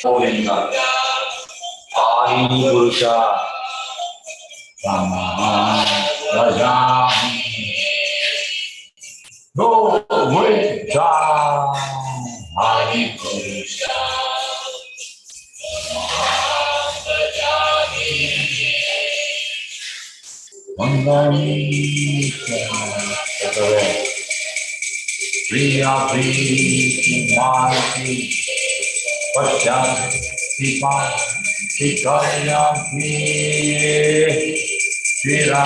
Govinda, Adi Purusha, Tamaham Bhajami. Govinda, Adi Purusha, Tamaham Bhajami. Vandami Satare, Priya Priti Marti, Pashyanti Panti Karyanti, Shira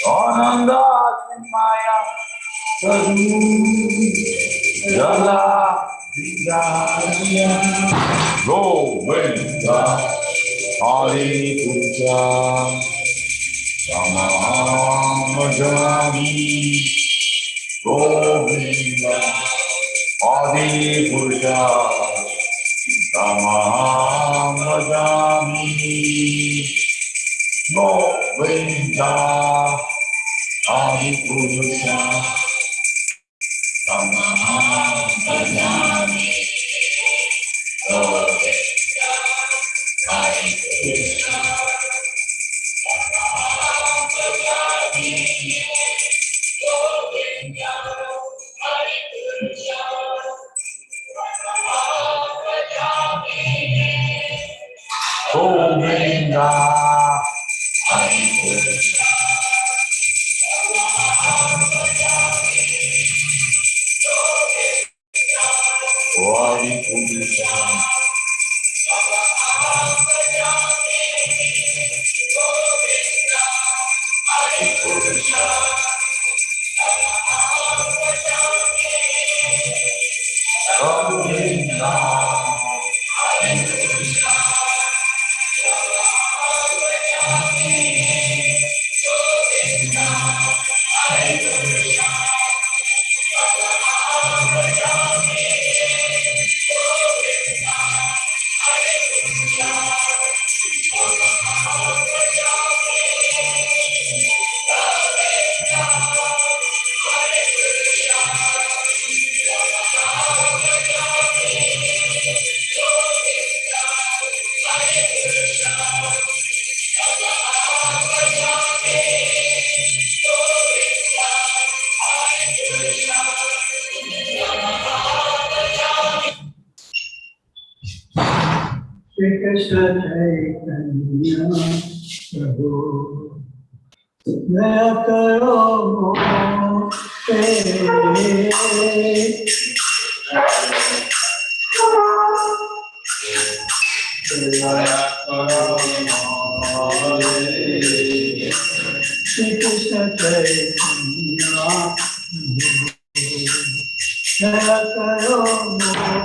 Ananda Maya Sadhu Jala Vidya Govinda Hari Puja Tamaham Bhajami Govinda Hari Puja Tamaham Bhajami Govinda Hari Puja Tamaham Bhajami Govinda Hari Puja Tamaham Bhajami Govinda Hari Puja Tamaham Bhajami Govinda Hari Puja Hari Puja Govinda Shri Krishna Chaitanya Prabhu Daya Karo Mote Daya Karo Mote Shri Krishna Chaitanya Daya Karo Mote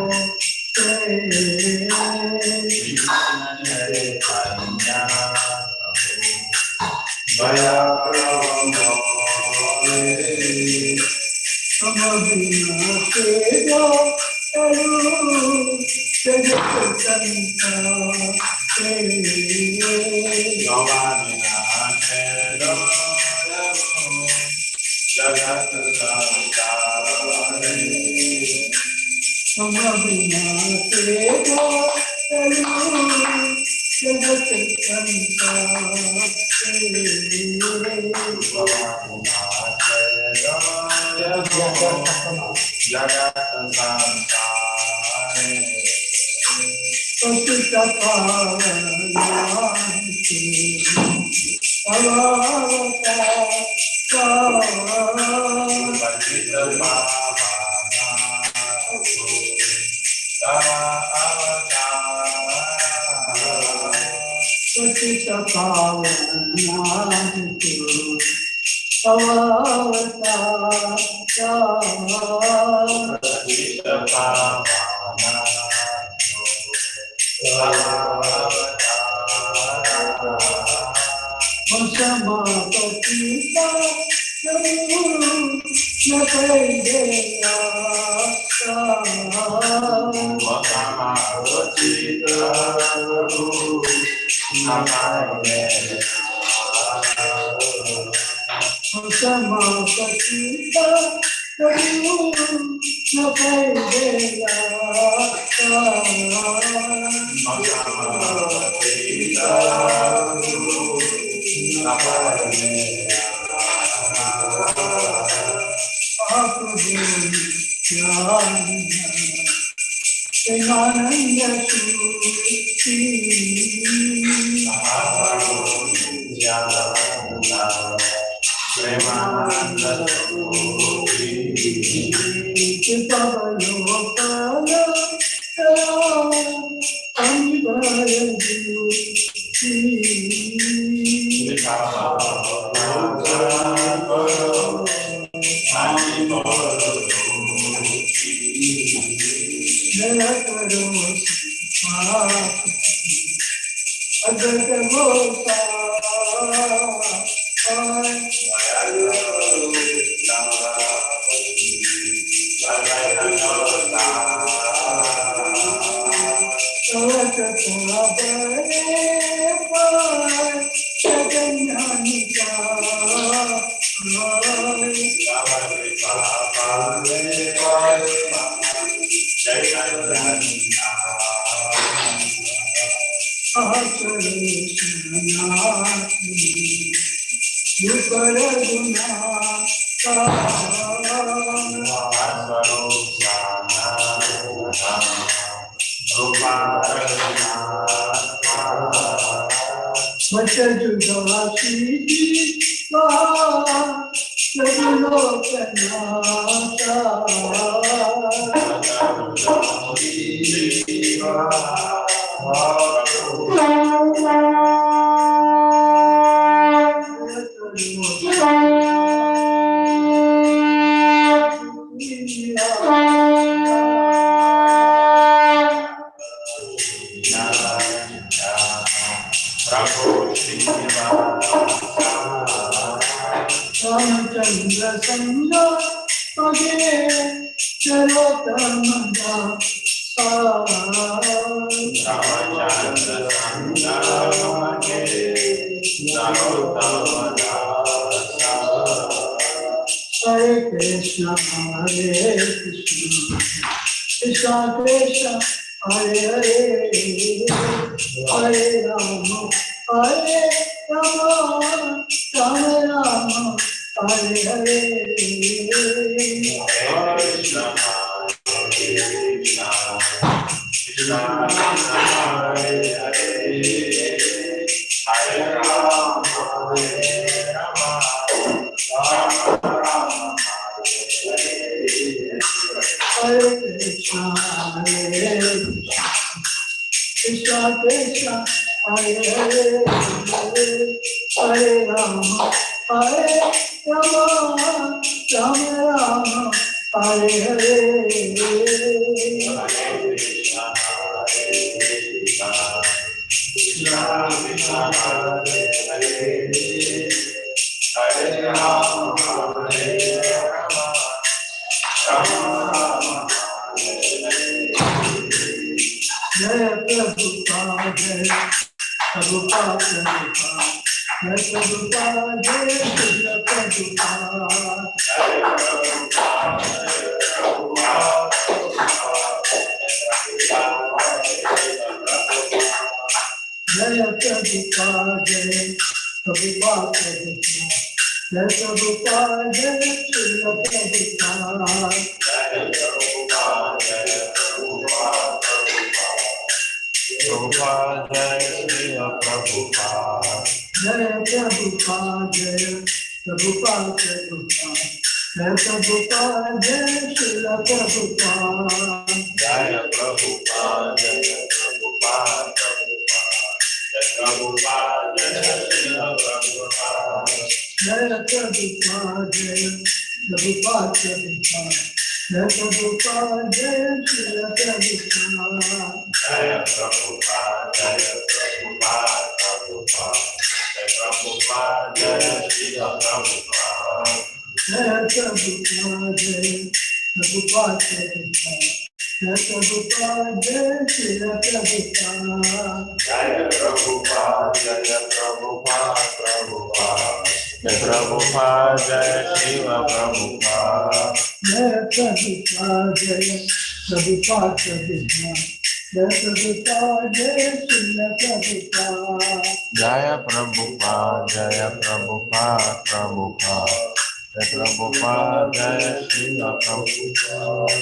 Prabhupada, Jaya Srila Prabhupada. Jaya Prabhupada, Jaya Prabhupada, Jaya Prabhupada, Jaya Srila Prabhupada. Jaya Prabhupada, Jaya Prabhupada, Prabhupada. Jaya Prabhupada, Jaya Srila Prabhupada.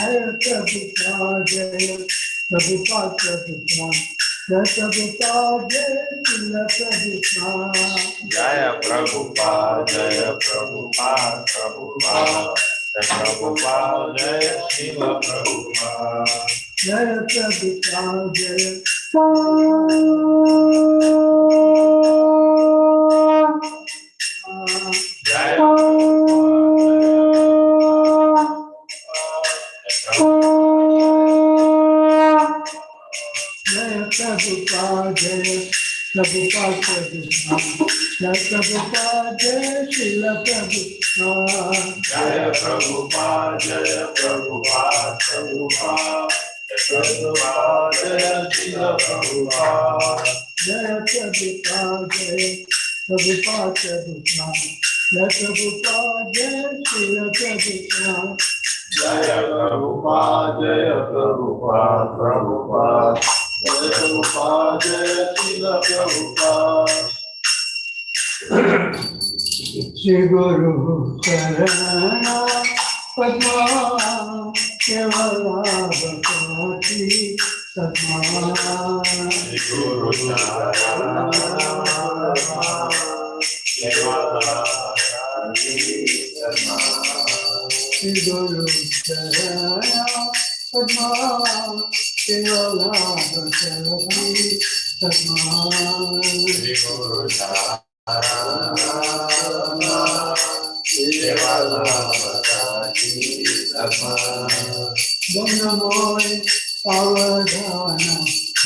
Jaya Prabhupada, Jaya Prabhupada, Prabhupada. Jaya Prabhupada, Jaya Srila Prabhupada. Jaya Prabhupada, Jaya Prabhupada, Prabhupada. Jaya Prabhupada, Jaya Srila Prabhupada. Jaya Prabhupada, Jaya Jaya Jaya Prabhupada, Jaya Prabhupada, Jaya Prabhupada, Jaya Srila Prabhupada. Jaya Prabhupada, Jaya Prabhupada, Prabhupada. Jaya Prabhupada, Jaya Srila Prabhupada. Jaya Prabhupada, Jaya Prabhupada, Jaya Prabhupada, Jaya Srila Prabhupada. Jaya Prabhupada, Jaya Prabhupada, Prabhupada. Jaya Prabhupada, Jaya Srila Prabhupada. Shri Guru Sarana Padma Kevala Bhakti Satma. Shri Guru Sarana Kevala Bhakti Satma. Shri Guru Sarana Padma Kevala Bhakti Satma. Shri Guru Sarana Kevala Bhakti Satma. Dhamnamoy Pavadhana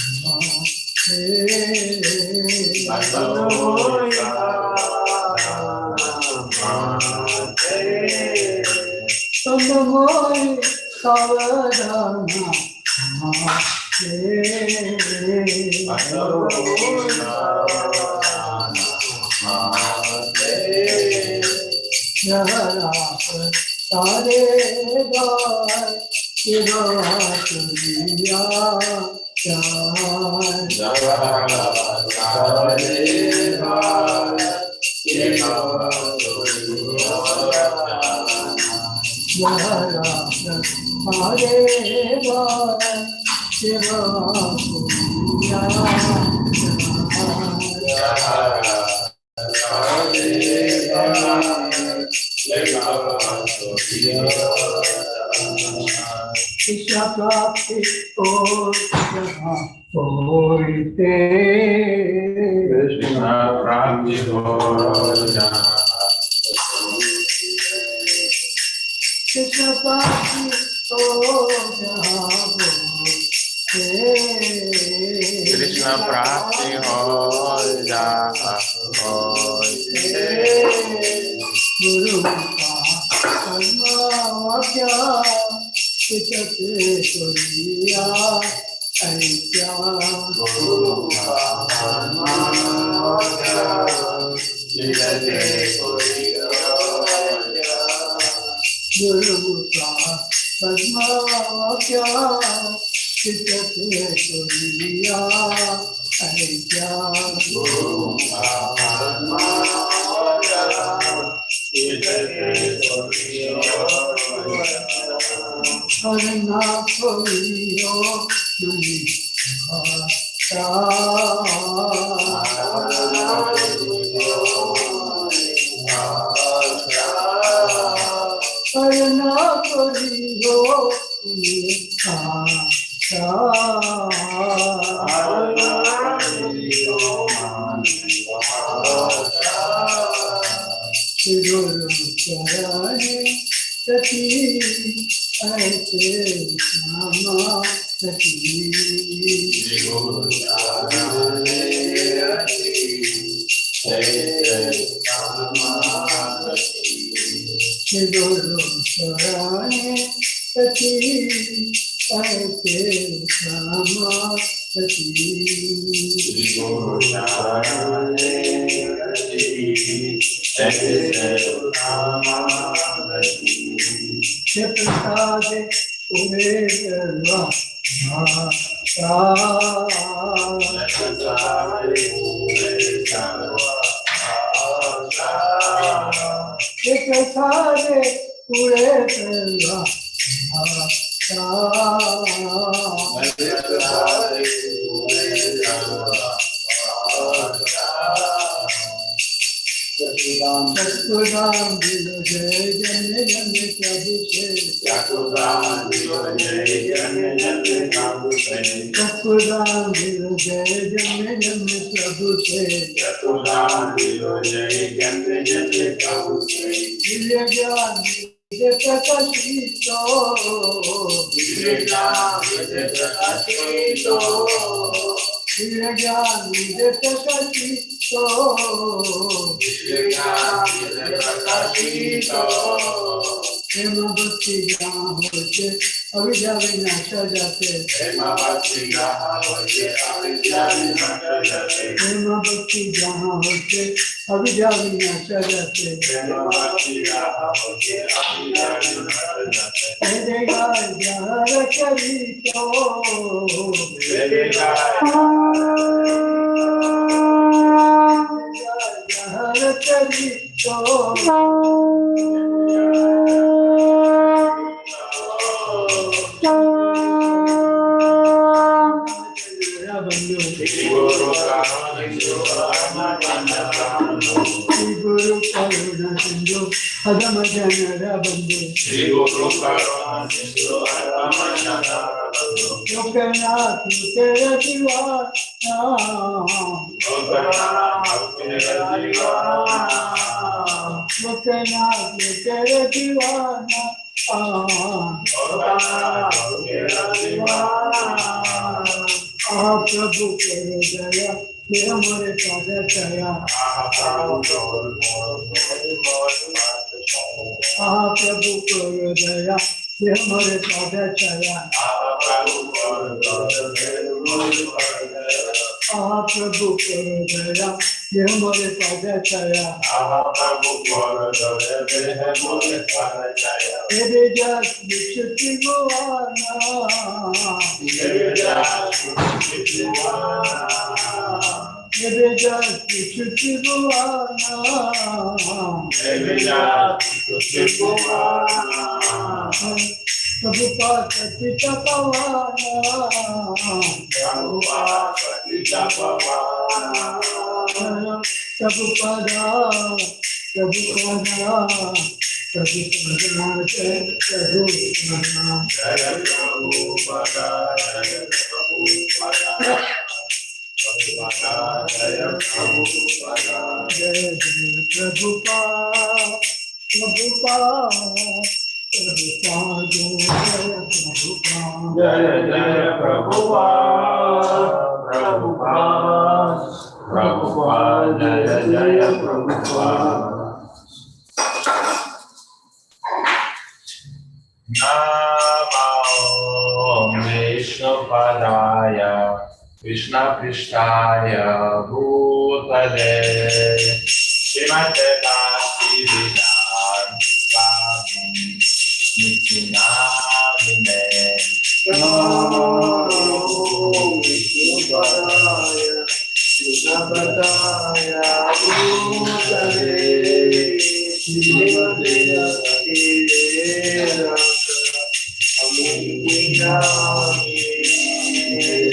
Dhamnamoy Dhamnamoy Pavadhana Tare Gai Shivaturiya Krishna Prapti Hoite Krishna Prapti Hoja. Krishna Prapti Krishna Prapti Hoja. Guru Kalma Vakya Kitate Koriya Aitya Guru Kalma Vakya Kitate Koriya Aitya. Guru Kalma Vakya Kitate Koriya Aitya Guru Kalma Vakya Kitate Koriya Aitya. Harna Koriyo Duni Harna Koriyo Guru Charani Sati Aite Sama Sati Guru Charani Aite Sama Sati. Guru Charani Sati Aite Sama Sati Guru Charani प्रसाद उमे प्रसाद पूरे चतुराम दिलो जय जन जन प्रभु से चतुराम दिलो जय जन जन प्रभु से चतुराम दिलो जय जन जन प्रभु से चतुराम दिलो जय जन जन प्रभु से दिव्य ज्ञान प्रकाशितो दिव्य ज्ञान प्रकाशितो दिव्य ज्ञान प्रकाशितो प्रेम भक्ति जहाँ होते अविद्या विनाश जाते प्रेम भक्ति जहाँ होते अविद्या विनाश जाते प्रेम भक्ति जहाँ होते अविद्या विनाश जाते प्रेम भक्ति जहाँ होते अविद्या विनाश जाते तेरेगा जहर करी तो तेरेगा जहर करी तो गुरु करुणा सिंधु अधम जनरा बंधु श्री गुरु करुणा सिंधु अधम जनरा बंधु लोकनाथ तेरा दीवाना लोकनाथ तेरा दीवाना प्रभु करो दया ये हमारे पाद चया प्रभु करो दया ये हमारे पाद चया प्रभु करो दया ये हमारे पाद चया तेरे जस विचुति गुआना तेरे जस विचुति गुआना प्रभुपाद पतिता पवाना प्रभुपादा विष्णुपदाय कृष्णपृष्ठाय भूतले श्रीमते भक्तिवेदांत स्वामी नित्यानंदे विष्णुपदाय कृष्णपदाय भूतले श्रीमते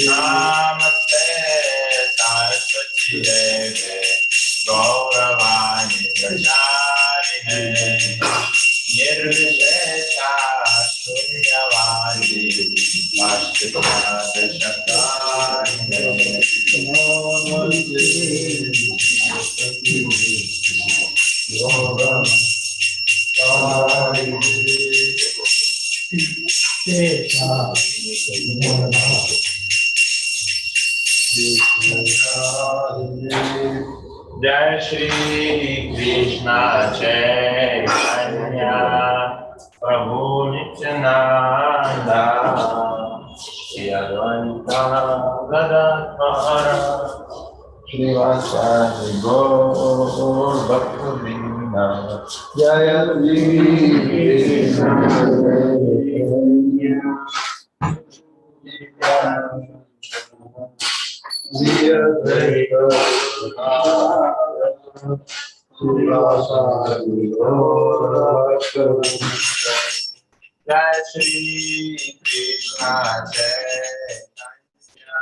नमस्ते सरस्वती देवे गौरवाणी प्रचारिणे निर्विशेषा शून्यवादी जय श्री कृष्ण चैतन्य प्रभु नित्यानंद श्री अद्वैत गदाधर श्रीवासादि गौर भक्तवृंद Jaya Shri Krishna Jai Shri Krishna Chaitanya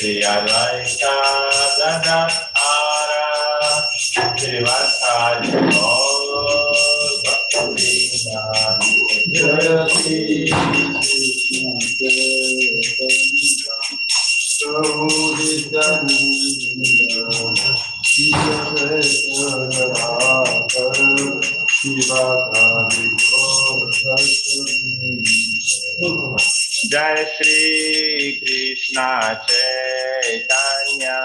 Shri Advaita Gadadhara Srivasadi Gaur Bhaktivinoda Jaya Shri Krishna Prabhu Jai Shri Krishna Chaitanya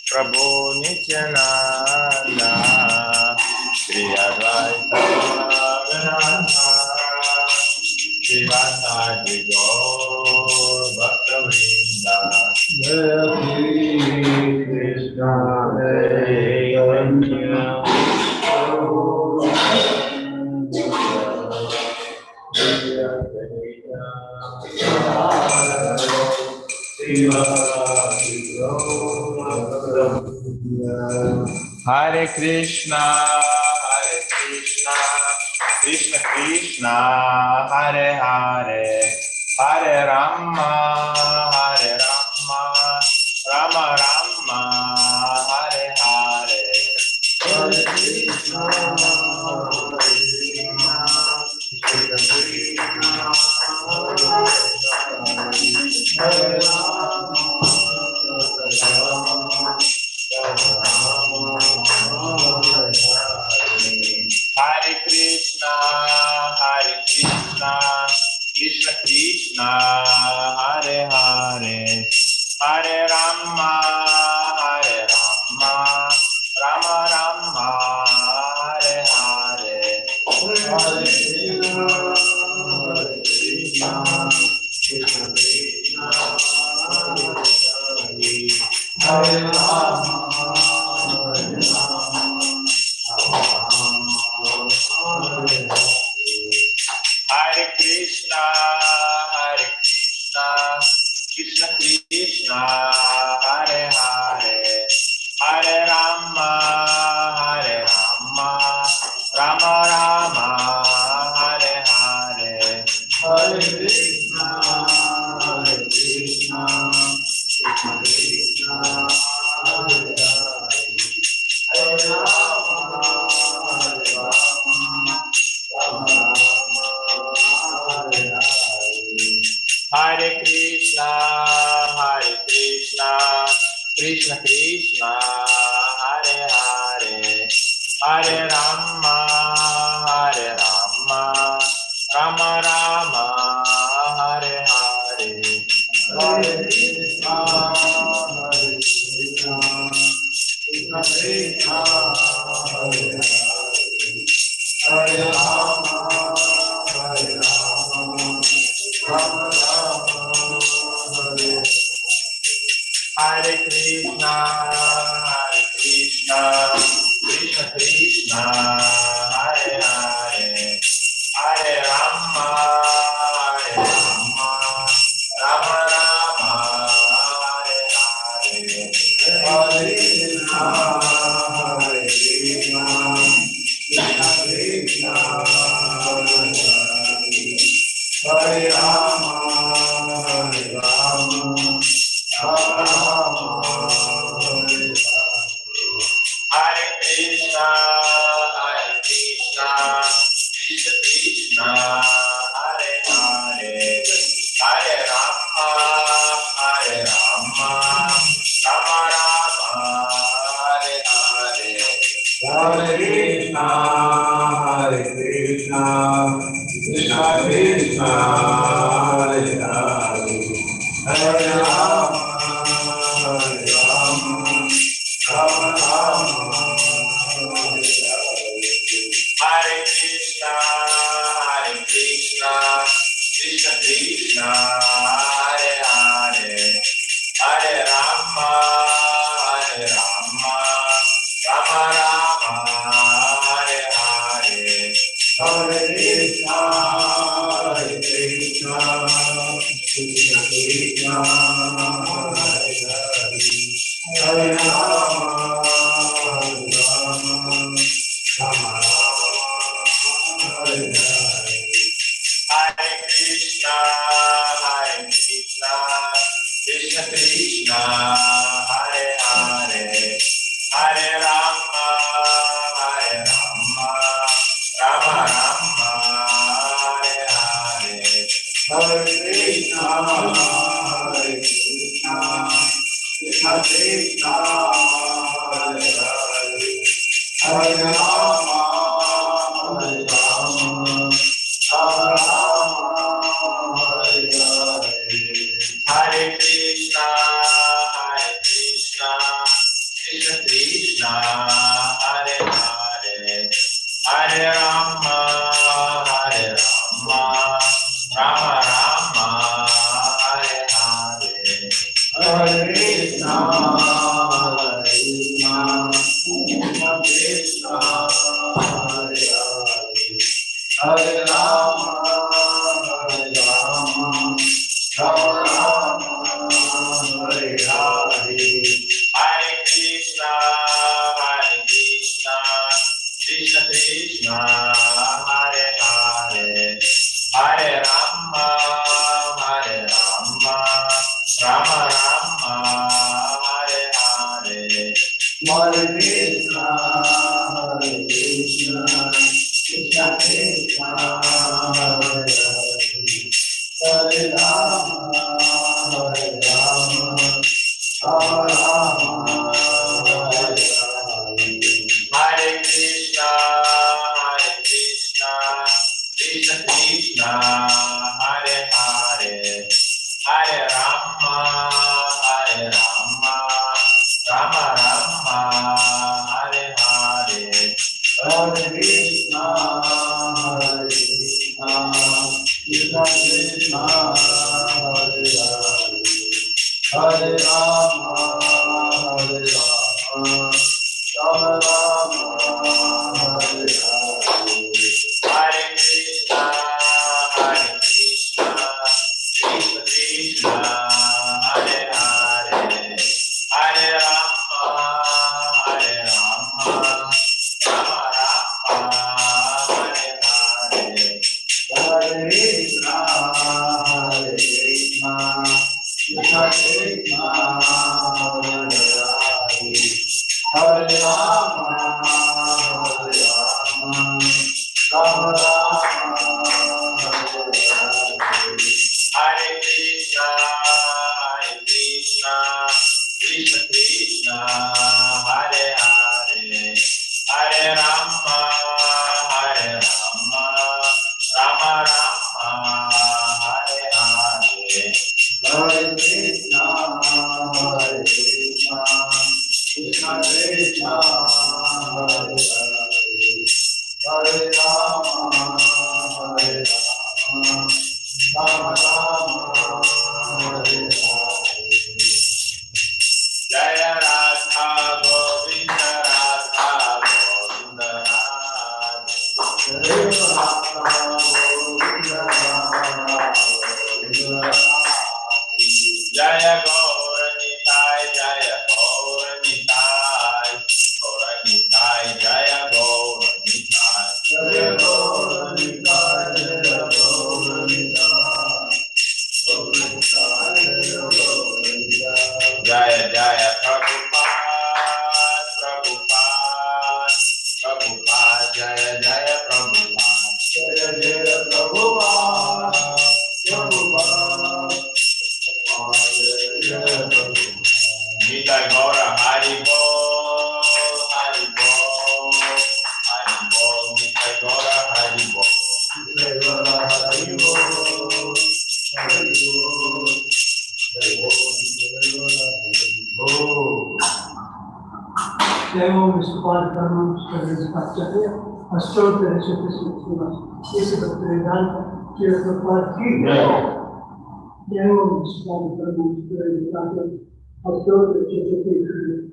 Prabhu Nityananda Shri Advaita Gadadhara Srivasadi Gaur Bhaktivinoda Jaya Shri Krishna Chaitanya Hare Krishna, Krishna Krishna, Hare Hare, Hare Rama, Rama Rama, Hare Hare. Hare Krishna, Hare Hare Krishna, Krishna Krishna, Hare Hare, Hare Rama, Rama Rama, Hare Hare. Hare Krishna, Krishna Krishna, Hare Rama, Hare Krishna, Krishna Krishna, Hare Hare, Hare Rama, Rama Rama, Hare Hare. Hare Krishna, Krishna Krishna, Hare Rama, Hare Krishna, Krishna Krishna, Hare Hare, Hare Rama, Rama Rama, Hare Hare. Hare Krishna, Krishna Krishna, Hare Rama, Rama Rama, Hare Hare Krishna, Krishna Krishna, Hare Hare, Hare Rama, Rama Rama, Hare Hare. Hare Krishna, Krishna Krishna, Hare Rama, Rama Rama, Hare Hare Krishna, Krishna Krishna, Hare Hare, Hare Rama, Rama Rama, Hare Hare. Hare Krishna, Krishna Krishna, Hare Hare, Hare Rama, Krishna, Hare Hare, Hare Rama, Hare Rama, Rama Rama, Hare Hare, Hare Krishna, Krishna Krishna, Hare Hare, Hare Rama, Rama Rama, Hare Hare, Hare Krishna, Krishna Krishna, Hare Hare, Hare Rama, Rama Rama, Hare Hare, Hare Krishna, Krishna Krishna, Hare Hare, Hare Rama, Rama Rama, Hare Hare, Hare Krishna, Krishna Krishna, Hare Hare, Hare Rama, Rama Rama, Hare Hare, Hare Krishna, Krishna Krishna, Hare Hare, Hare Rama, Rama Rama, Hare Hare, Hare Krishna, Krishna Krishna, Hare Hare, Hare Rama, Rama Rama, Hare Hare, Hare Krishna, Krishna Krishna, Hare Hare, Hare Rama, Rama Rama, Hare Hare, Hare Krishna, Krishna Krishna, Hare Hare, Hare Rama, Rama Rama, Hare Hare, Hare Krishna, Krishna Krishna, Hare Hare, Hare Rama, Rama Rama, Hare Hare, Hare Krishna, Krishna Krishna, Hare Hare, Hare Rama, Rama Rama, Hare Hare, Jaya Radha Govinda, Radha Govinda, Jaya Radha Govinda, Radha Govinda, Jaya Gauranitai, Jaya Gauranitai, Gauranitai, Jaya Gauranitai, Jaya Gauranitai, Jaya Gauranitai, Gauranitai, Jaya Gauranitai, Jaya Jaya Prabhupada, Prabhupada, Jaya Jaya Prabhupada, Jaya Jaya Prabhupada, Prabhupada, Nitai Gaura Hari Bol, Hari Bol, Hari Bol, Nitai Gaura Hari Bol, Nitai Gaura Hari Bol, Hari Bol, Hari Bol, Nitai Gaura Hari Bol. Devo Vishwapad Karma Shri Acharya Ashtotra Rishita Srivas Isi Bhaktivedanta Shri Prabhupada Ki Devo Vishwapad Karma Shri Acharya Ashtotra Rishita Srivas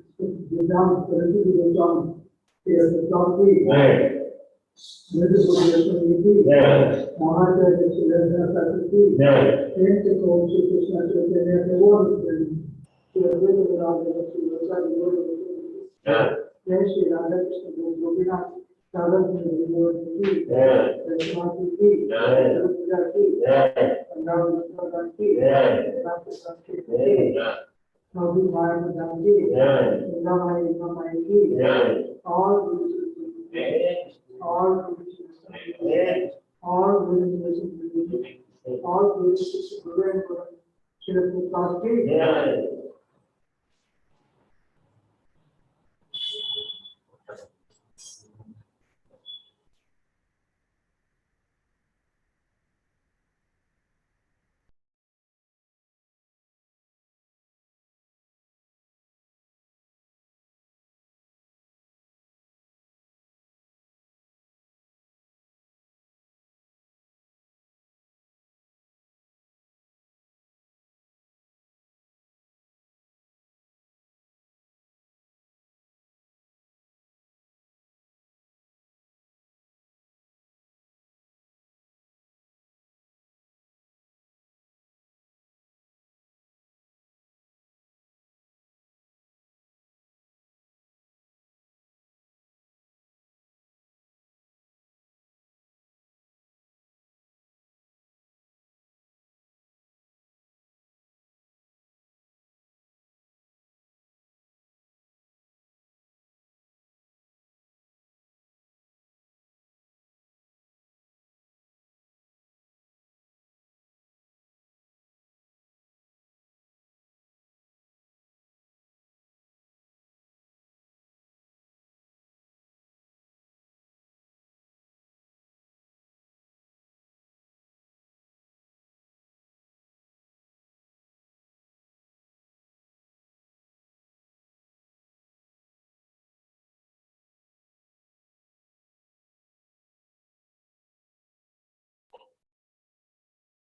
Vedanta Shri Vedanta Shri Prabhupada Ki Nidhi Buddha Ki Maharaj Shri Vedanta Ki Thank you for Shri Krishna Chaitanya Devo Shri Vedanta Shri Vedanta Jai Shri Radha Krishna Gopinath, Sagar Ki, Rashmati Ki, Rupa Ki, Pandav Vishwakarma Ki, Bhakti Sanskrit Ki, Prabhu Bhagavatam Ki, Ramai Ramai Ki, all religious, all religious, all religious, all religious, Shri Prabhupada Ki,